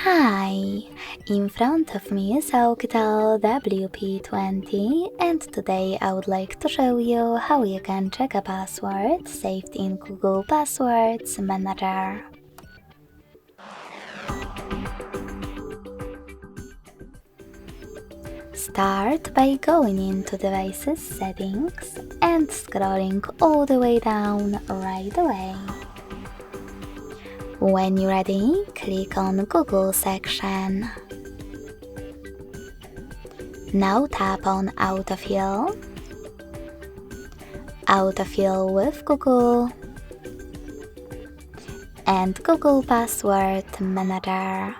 Hi! In front of me is OUKITEL WP20 and today I would like to show you how you can check a password saved in Google Passwords Manager. Start by going into Devices Settings and scrolling all the way down right away. When you're ready, click on Google section. Now tap on Autofill, Autofill with Google, and Google Password Manager.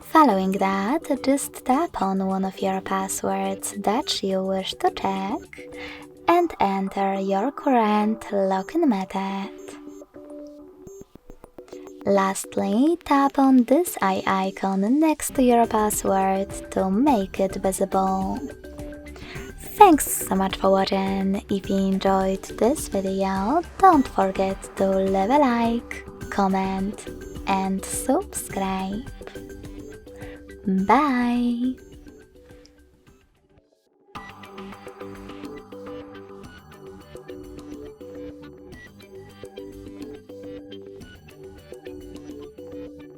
Following that, just tap on one of your passwords that you wish to check and enter your current login method. Lastly, tap on this eye icon next to your password to make it visible. Thanks so much for watching. If you enjoyed this video, don't forget to leave a like, comment and subscribe. Bye!